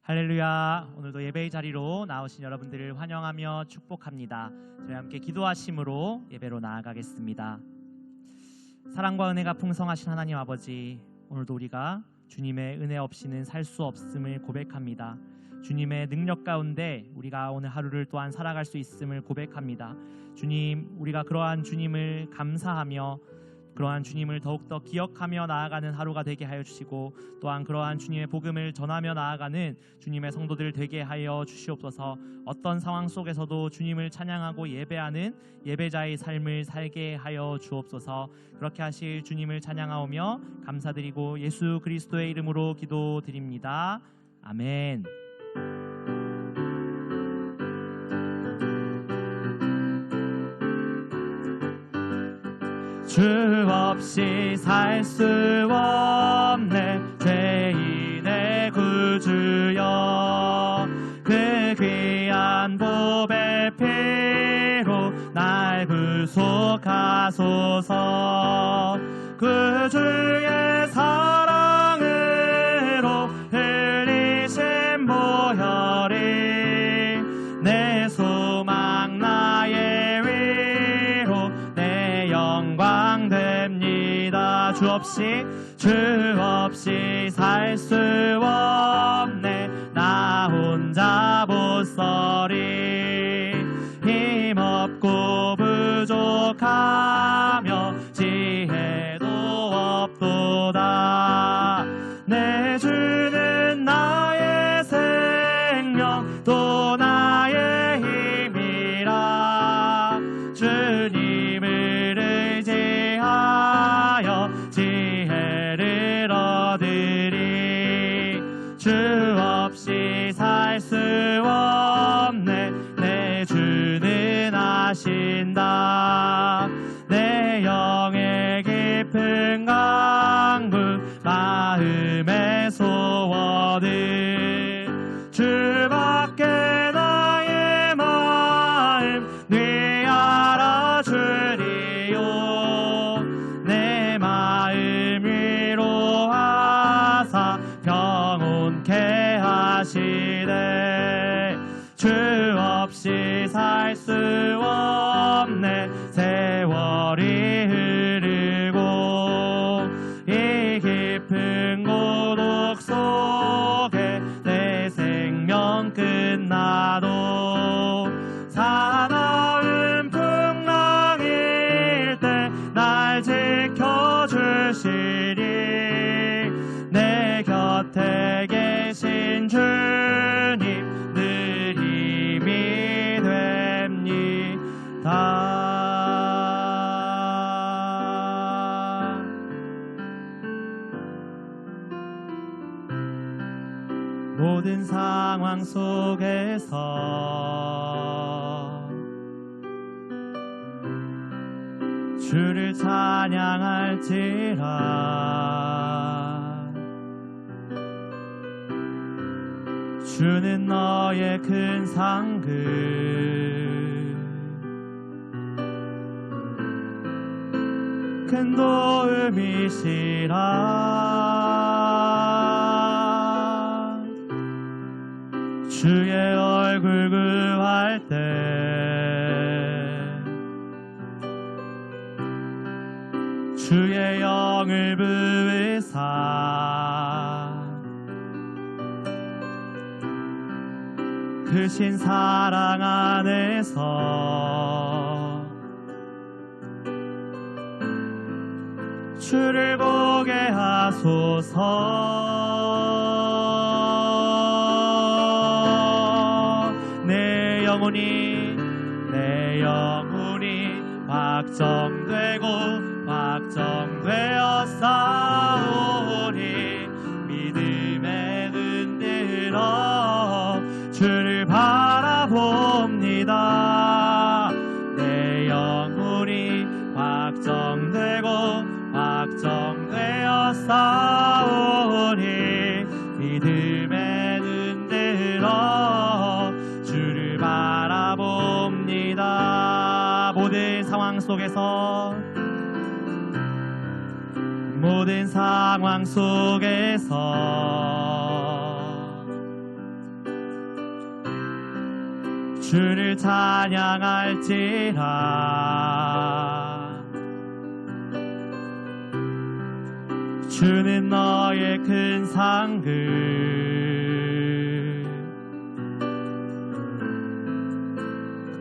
할렐루야. 오늘도 예배의 자리로 나오신 여러분들을 환영하며 축복합니다. 저희 함께 기도하심으로 예배로 나아가겠습니다. 사랑과 은혜가 풍성하신 하나님 아버지, 오늘도 우리가 주님의 은혜 없이는 살 수 없음을 고백합니다. 주님의 능력 가운데 우리가 오늘 하루를 또한 살아갈 수 있음을 고백합니다. 주님, 우리가 그러한 주님을 감사하며 그러한 주님을 더욱더 기억하며 나아가는 하루가 되게 하여 주시고, 또한 그러한 주님의 복음을 전하며 나아가는 주님의 성도들 되게 하여 주시옵소서. 어떤 상황 속에서도 주님을 찬양하고 예배하는 예배자의 삶을 살게 하여 주옵소서. 그렇게 하실 주님을 찬양하오며 감사드리고 예수 그리스도의 이름으로 기도드립니다. 아멘. 주 없이 살 수 없네 죄인의 구주여, 그 귀한 보배 피로 날 구속하소서. 그 주의 사랑으로 흘리신 보혈이 내 소망 나의 위로 내 영광 됩니다. 주 없이 살 수 없네 나 혼자 못서리. 힘없고 부족하며 지혜도 없도다. 내 주는 나의 생명 또 나의 힘이라. 주님을 의지하여 지혜를 얻으리. 주 없이 살 수 없네 내 주는 아신다. 내 영의 깊은 강물 마음의 소원을 주밖에 나의 마음 네 알아주리요. 내 마음 위로하사 평온케 하시네. 주 없이 살 수 없네 세월이 흐르고 이 깊은 고독 속에 내 생명 끝나도 사나운 풍랑일 때 날 지켜주시리. 내 곁에 계신 주님 늘 힘이 됩니다. 모든 상황 속에서 주를 찬양할지라. 주는 너의 큰 상급 큰 도움이시라. 주의 얼굴 구할 때 주의 영을 부으사 크신 사랑 안에서 주를 보게 하소서. 내 영혼이 확정되고 확정되어 싸우리. 믿음에 눈 들어 주를 바라봅니다. 내 영혼이 확정되고 확정되어 싸우리. 믿음에 눈 들어 주를 바라봅니다. 모든 상황 속에서 주를 찬양할지라. 주는 너의 큰 상급,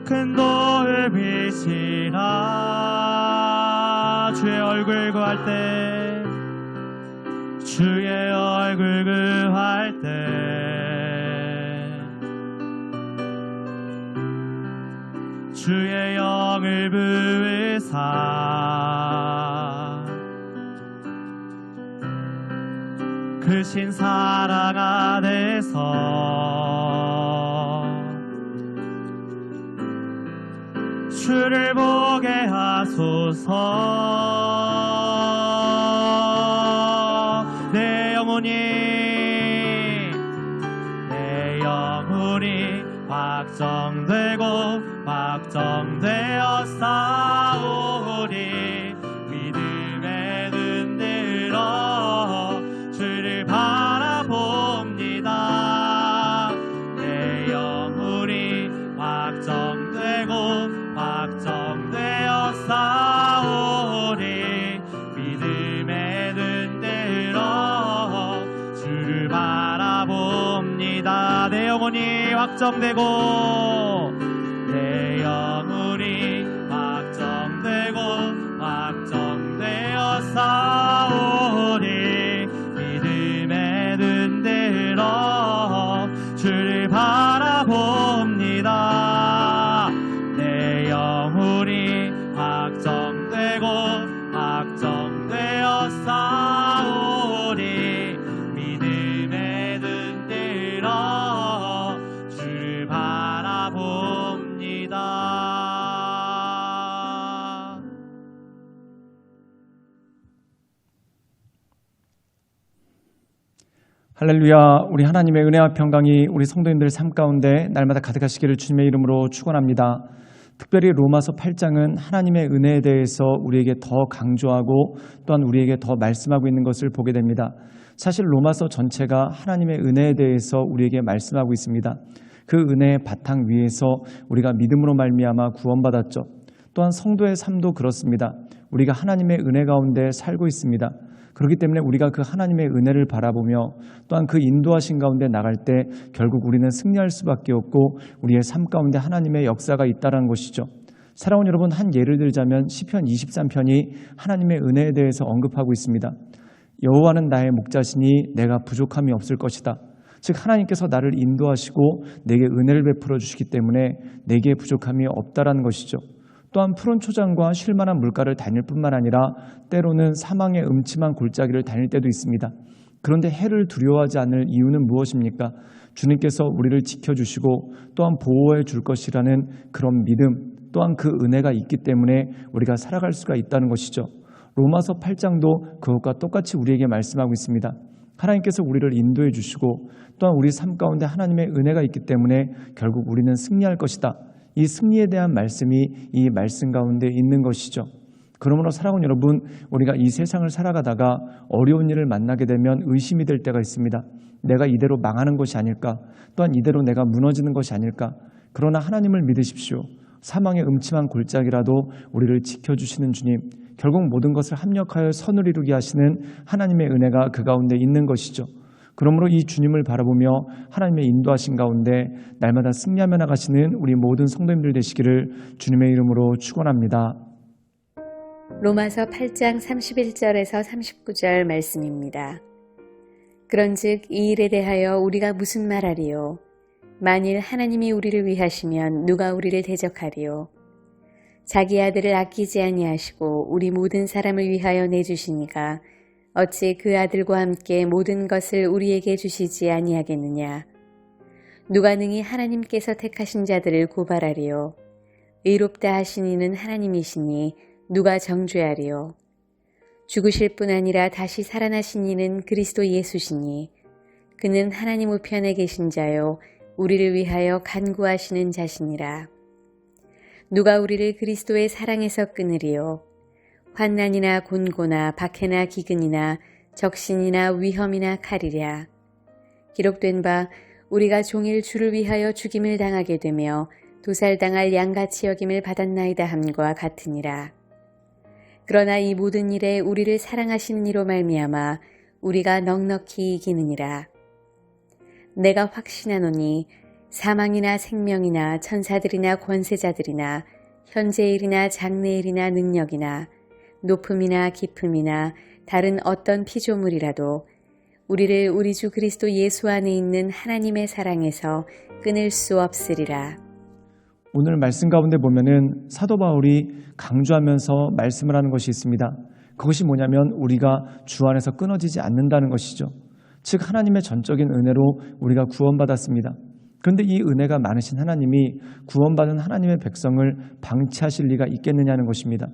큰 도움이시라. 주의 얼굴 구할 때, 주의 얼굴 구할 때, 주의 영을 부으사 크신 사랑 안에서 주를 보게 하소서. 내 영혼이 확정되고 확정되어 싸우리. 믿음에 눈 들어 주를 바라봅니다. 내 영혼이 확정되고 확정되어 싸우리. 믿음에 눈 들어 주를 바라봅니다. 내 영혼이 확정되고 내 영혼이 확정되고 확정되어 싸우리. 믿음에 눈 들어 주를 바라봅니다. 내 영혼이 확정되고 확정되어 싸우리. 믿음에 눈 들어 주를 바라봅니다. 할렐루야. 우리 하나님의 은혜와 평강이 우리 성도님들 삶 가운데 날마다 가득하시기를 주님의 이름으로 축원합니다. 특별히 로마서 8장은 하나님의 은혜에 대해서 우리에게 더 강조하고 또한 우리에게 더 말씀하고 있는 것을 보게 됩니다. 사실 로마서 전체가 하나님의 은혜에 대해서 우리에게 말씀하고 있습니다. 그 은혜의 바탕 위에서 우리가 믿음으로 말미암아 구원받았죠. 또한 성도의 삶도 그렇습니다. 우리가 하나님의 은혜 가운데 살고 있습니다. 그렇기 때문에 우리가 그 하나님의 은혜를 바라보며 또한 그 인도하신 가운데 나갈 때 결국 우리는 승리할 수밖에 없고 우리의 삶 가운데 하나님의 역사가 있다는 것이죠. 사랑하는 여러분, 한 예를 들자면 시편 23편이 하나님의 은혜에 대해서 언급하고 있습니다. 여호와는 나의 목자시니 내가 부족함이 없을 것이다. 즉 하나님께서 나를 인도하시고 내게 은혜를 베풀어 주시기 때문에 내게 부족함이 없다라는 것이죠. 또한 푸른 초장과 쉴만한 물가를 다닐 뿐만 아니라 때로는 사망의 음침한 골짜기를 다닐 때도 있습니다. 그런데 해를 두려워하지 않을 이유는 무엇입니까? 주님께서 우리를 지켜주시고 또한 보호해 줄 것이라는 그런 믿음, 또한 그 은혜가 있기 때문에 우리가 살아갈 수가 있다는 것이죠. 로마서 8장도 그것과 똑같이 우리에게 말씀하고 있습니다. 하나님께서 우리를 인도해 주시고 또한 우리 삶 가운데 하나님의 은혜가 있기 때문에 결국 우리는 승리할 것이다. 이 승리에 대한 말씀이 이 말씀 가운데 있는 것이죠. 그러므로 사랑하는 여러분, 우리가 이 세상을 살아가다가 어려운 일을 만나게 되면 의심이 될 때가 있습니다. 내가 이대로 망하는 것이 아닐까? 또한 이대로 내가 무너지는 것이 아닐까? 그러나 하나님을 믿으십시오. 사망의 음침한 골짜기라도 우리를 지켜주시는 주님, 결국 모든 것을 합력하여 선을 이루게 하시는 하나님의 은혜가 그 가운데 있는 것이죠. 그러므로 이 주님을 바라보며 하나님의 인도하신 가운데 날마다 승리하며 나가시는 우리 모든 성도님들 되시기를 주님의 이름으로 축원합니다. 로마서 8장 31절에서 39절 말씀입니다. 그런즉 이 일에 대하여 우리가 무슨 말하리요? 만일 하나님이 우리를 위하시면 누가 우리를 대적하리요? 자기 아들을 아끼지 아니하시고 우리 모든 사람을 위하여 내주시니가 어찌 그 아들과 함께 모든 것을 우리에게 주시지 아니하겠느냐? 누가 능히 하나님께서 택하신 자들을 고발하리요? 의롭다 하신 이는 하나님이시니 누가 정죄하리요? 죽으실 뿐 아니라 다시 살아나신 이는 그리스도 예수시니 그는 하나님 우편에 계신 자요 우리를 위하여 간구하시는 자시니라. 누가 우리를 그리스도의 사랑에서 끊으리요? 환난이나 곤고나 박해나 기근이나 적신이나 위험이나 칼이랴. 기록된 바 우리가 종일 주를 위하여 죽임을 당하게 되며 도살당할 양같이 여김을 받았나이다 함과 같으니라. 그러나 이 모든 일에 우리를 사랑하시는 이로 말미암아 우리가 넉넉히 이기느니라. 내가 확신하노니 사망이나 생명이나 천사들이나 권세자들이나 현재일이나 장래일이나 능력이나 높음이나 깊음이나 다른 어떤 피조물이라도 우리를 우리 주 그리스도 예수 안에 있는 하나님의 사랑에서 끊을 수 없으리라. 오늘 말씀 가운데 보면은 사도 바울이 강조하면서 말씀을 하는 것이 있습니다. 그것이 뭐냐면 우리가 주 안에서 끊어지지 않는다는 것이죠. 즉 하나님의 전적인 은혜로 우리가 구원받았습니다. 그런데 이 은혜가 많으신 하나님이 구원받은 하나님의 백성을 방치하실 리가 있겠느냐는 것입니다.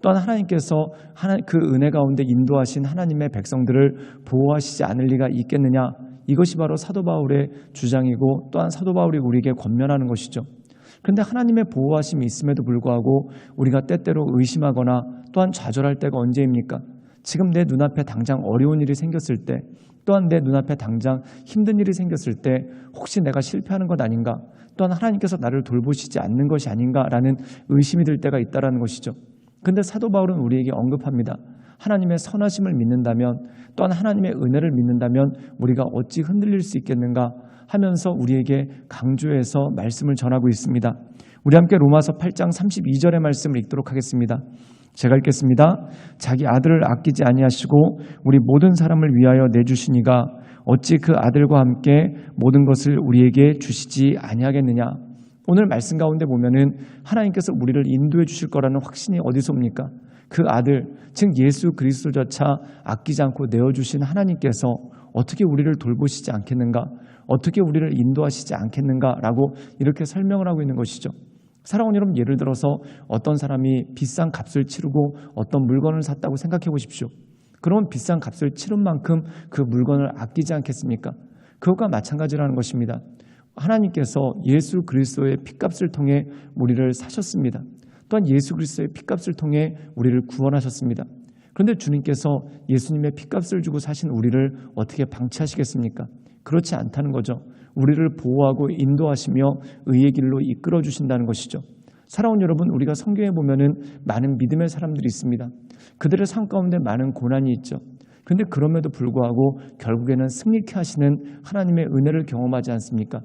또한 하나님께서 그 은혜 가운데 인도하신 하나님의 백성들을 보호하시지 않을 리가 있겠느냐. 이것이 바로 사도 바울의 주장이고 또한 사도 바울이 우리에게 권면하는 것이죠. 그런데 하나님의 보호하심이 있음에도 불구하고 우리가 때때로 의심하거나 또한 좌절할 때가 언제입니까? 지금 내 눈앞에 당장 어려운 일이 생겼을 때, 또한 내 눈앞에 당장 힘든 일이 생겼을 때 혹시 내가 실패하는 것 아닌가? 또한 하나님께서 나를 돌보시지 않는 것이 아닌가라는 의심이 들 때가 있다는 것이죠. 그런데 사도 바울은 우리에게 언급합니다. 하나님의 선하심을 믿는다면, 또한 하나님의 은혜를 믿는다면 우리가 어찌 흔들릴 수 있겠는가 하면서 우리에게 강조해서 말씀을 전하고 있습니다. 우리 함께 로마서 8장 32절의 말씀을 읽도록 하겠습니다. 제가 읽겠습니다. 자기 아들을 아끼지 아니하시고 우리 모든 사람을 위하여 내주시니가 어찌 그 아들과 함께 모든 것을 우리에게 주시지 아니하겠느냐. 오늘 말씀 가운데 보면은 하나님께서 우리를 인도해 주실 거라는 확신이 어디서 옵니까? 그 아들, 즉 예수 그리스도조차 아끼지 않고 내어주신 하나님께서 어떻게 우리를 돌보시지 않겠는가? 어떻게 우리를 인도하시지 않겠는가라고 이렇게 설명을 하고 있는 것이죠. 사랑하는 여러분, 예를 들어서 어떤 사람이 비싼 값을 치르고 어떤 물건을 샀다고 생각해 보십시오. 그러면 비싼 값을 치른 만큼 그 물건을 아끼지 않겠습니까? 그것과 마찬가지라는 것입니다. 하나님께서 예수 그리스도의 핏값을 통해 우리를 사셨습니다. 또한 예수 그리스도의 핏값을 통해 우리를 구원하셨습니다. 그런데 주님께서 예수님의 핏값을 주고 사신 우리를 어떻게 방치하시겠습니까? 그렇지 않다는 거죠. 우리를 보호하고 인도하시며 의의 길로 이끌어 주신다는 것이죠. 사랑하는 여러분, 우리가 성경에 보면은 많은 믿음의 사람들이 있습니다. 그들의 삶 가운데 많은 고난이 있죠. 그런데 그럼에도 불구하고 결국에는 승리케 하시는 하나님의 은혜를 경험하지 않습니까?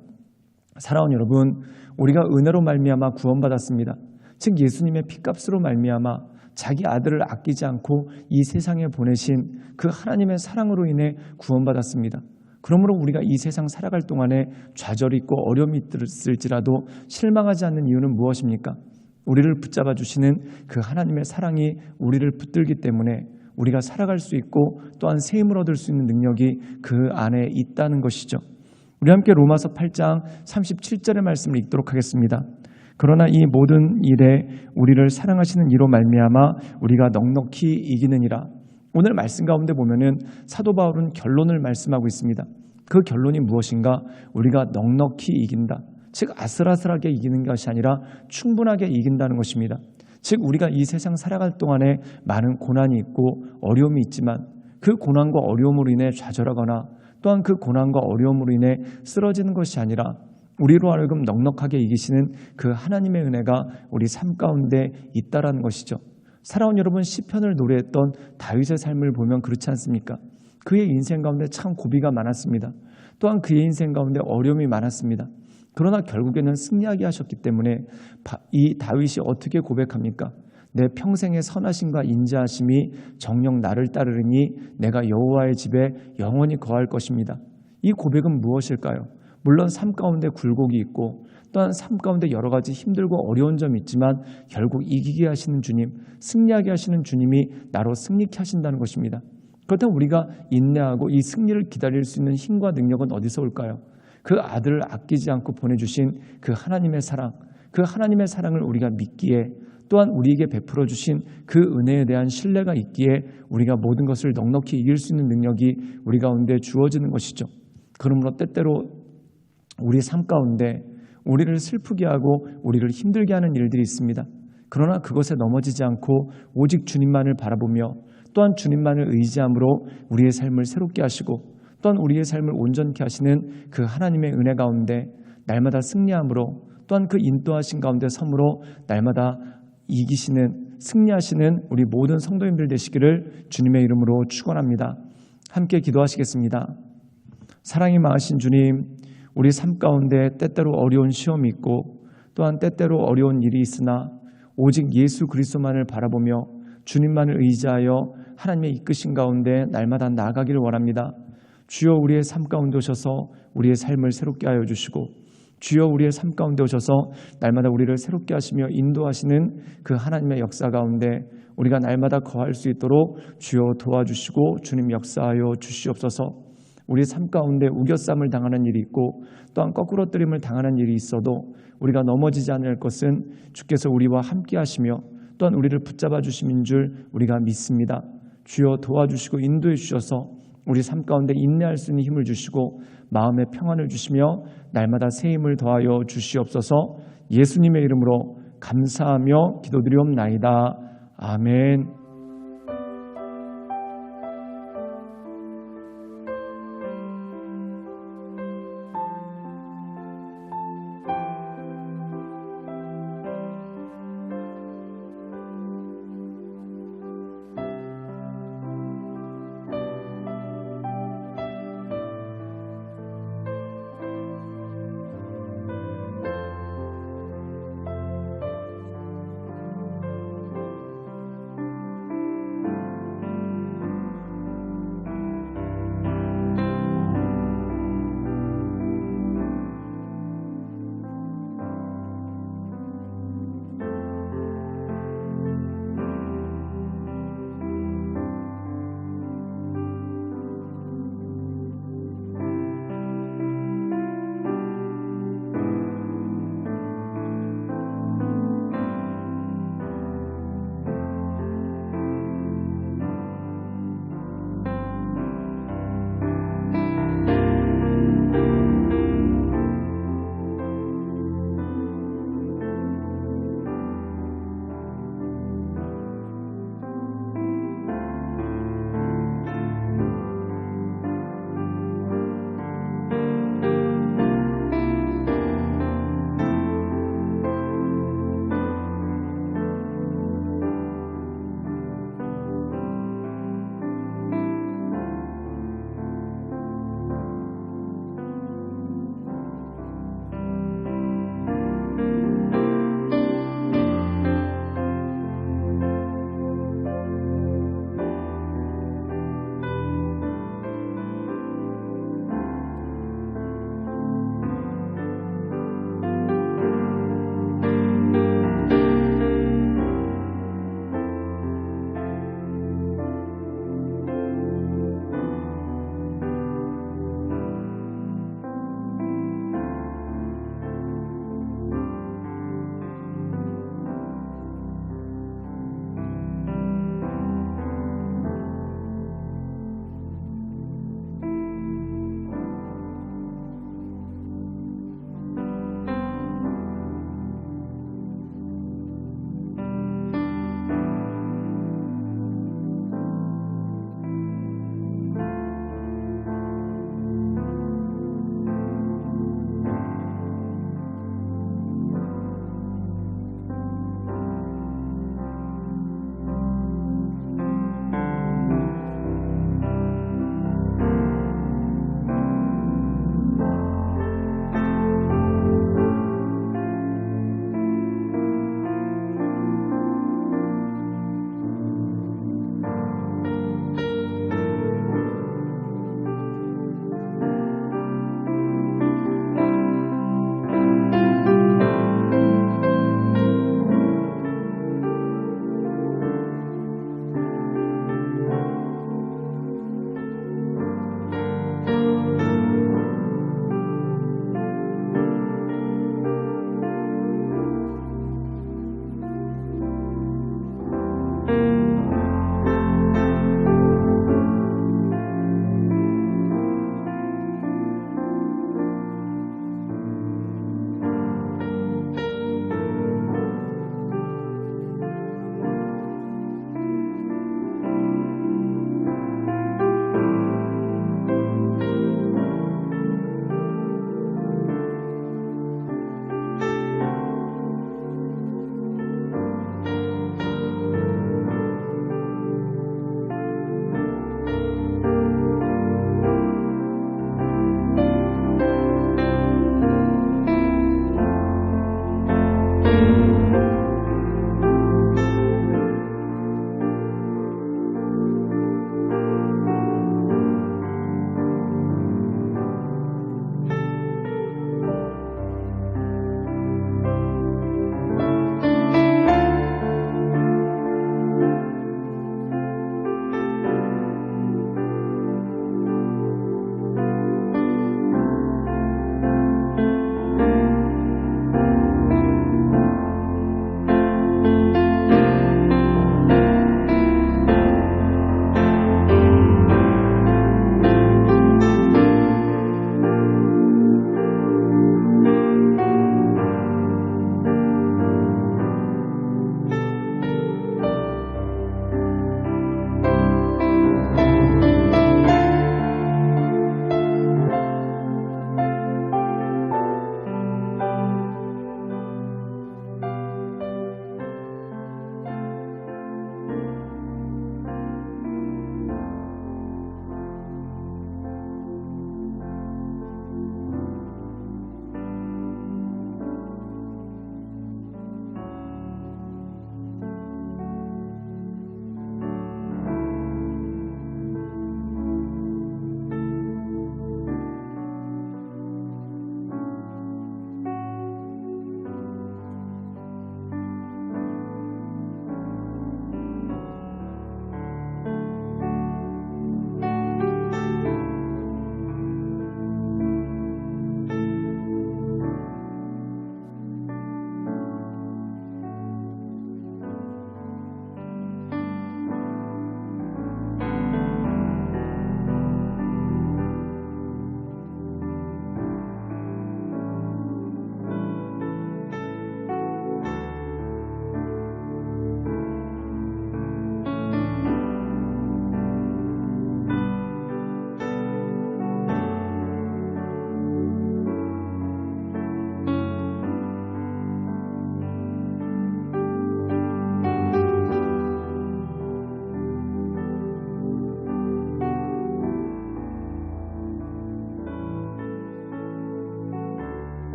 사랑하는 여러분, 우리가 은혜로 말미암아 구원받았습니다. 즉 예수님의 핏값으로 말미암아 자기 아들을 아끼지 않고 이 세상에 보내신 그 하나님의 사랑으로 인해 구원받았습니다. 그러므로 우리가 이 세상 살아갈 동안에 좌절이 있고 어려움이 있을지라도 실망하지 않는 이유는 무엇입니까? 우리를 붙잡아 주시는 그 하나님의 사랑이 우리를 붙들기 때문에 우리가 살아갈 수 있고 또한 새 힘을 얻을 수 있는 능력이 그 안에 있다는 것이죠. 우리 함께 로마서 8장 37절의 말씀을 읽도록 하겠습니다. 그러나 이 모든 일에 우리를 사랑하시는 이로 말미암아 우리가 넉넉히 이기느니라. 오늘 말씀 가운데 보면은 사도 바울은 결론을 말씀하고 있습니다. 그 결론이 무엇인가? 우리가 넉넉히 이긴다. 즉 아슬아슬하게 이기는 것이 아니라 충분하게 이긴다는 것입니다. 즉 우리가 이 세상 살아갈 동안에 많은 고난이 있고 어려움이 있지만 그 고난과 어려움으로 인해 좌절하거나 또한 그 고난과 어려움으로 인해 쓰러지는 것이 아니라 우리로 하여금 넉넉하게 이기시는 그 하나님의 은혜가 우리 삶 가운데 있다라는 것이죠. 사랑하는 여러분, 시편을 노래했던 다윗의 삶을 보면 그렇지 않습니까? 그의 인생 가운데 참 고비가 많았습니다. 또한 그의 인생 가운데 어려움이 많았습니다. 그러나 결국에는 승리하게 하셨기 때문에 이 다윗이 어떻게 고백합니까? 내 평생의 선하심과 인자하심이 정녕 나를 따르리니 내가 여호와의 집에 영원히 거할 것입니다. 이 고백은 무엇일까요? 물론 삶 가운데 굴곡이 있고 또한 삶 가운데 여러 가지 힘들고 어려운 점이 있지만 결국 이기게 하시는 주님, 승리하게 하시는 주님이 나로 승리케 하신다는 것입니다. 그렇다면 우리가 인내하고 이 승리를 기다릴 수 있는 힘과 능력은 어디서 올까요? 그 아들을 아끼지 않고 보내주신 그 하나님의 사랑, 그 하나님의 사랑을 우리가 믿기에 또한 우리에게 베풀어 주신 그 은혜에 대한 신뢰가 있기에 우리가 모든 것을 넉넉히 이길 수 있는 능력이 우리 가운데 주어지는 것이죠. 그러므로 때때로 우리 삶 가운데 우리를 슬프게 하고 우리를 힘들게 하는 일들이 있습니다. 그러나 그것에 넘어지지 않고 오직 주님만을 바라보며 또한 주님만을 의지함으로 우리의 삶을 새롭게 하시고 또한 우리의 삶을 온전케 하시는 그 하나님의 은혜 가운데 날마다 승리함으로 또한 그 인도하신 가운데 섬으로 날마다 이기시는 승리하시는 우리 모든 성도님들 되시기를 주님의 이름으로 축원합니다. 함께 기도하시겠습니다. 사랑이 많으신 주님, 우리 삶 가운데 때때로 어려운 시험이 있고 또한 때때로 어려운 일이 있으나 오직 예수 그리스도만을 바라보며 주님만을 의지하여 하나님의 이끄신 가운데 날마다 나아가기를 원합니다. 주여 우리의 삶 가운데 오셔서 우리의 삶을 새롭게 하여 주시고 주여 우리의 삶 가운데 오셔서 날마다 우리를 새롭게 하시며 인도하시는 그 하나님의 역사 가운데 우리가 날마다 거할 수 있도록 주여 도와주시고 주님 역사하여 주시옵소서. 우리 삶 가운데 우겨쌈을 당하는 일이 있고 또한 거꾸러뜨림을 당하는 일이 있어도 우리가 넘어지지 않을 것은 주께서 우리와 함께 하시며 또한 우리를 붙잡아 주심인 줄 우리가 믿습니다. 주여 도와주시고 인도해 주셔서 우리 삶 가운데 인내할 수 있는 힘을 주시고 마음의 평안을 주시며 날마다 새 힘을 더하여 주시옵소서. 예수님의 이름으로 감사하며 기도드리옵나이다. 아멘.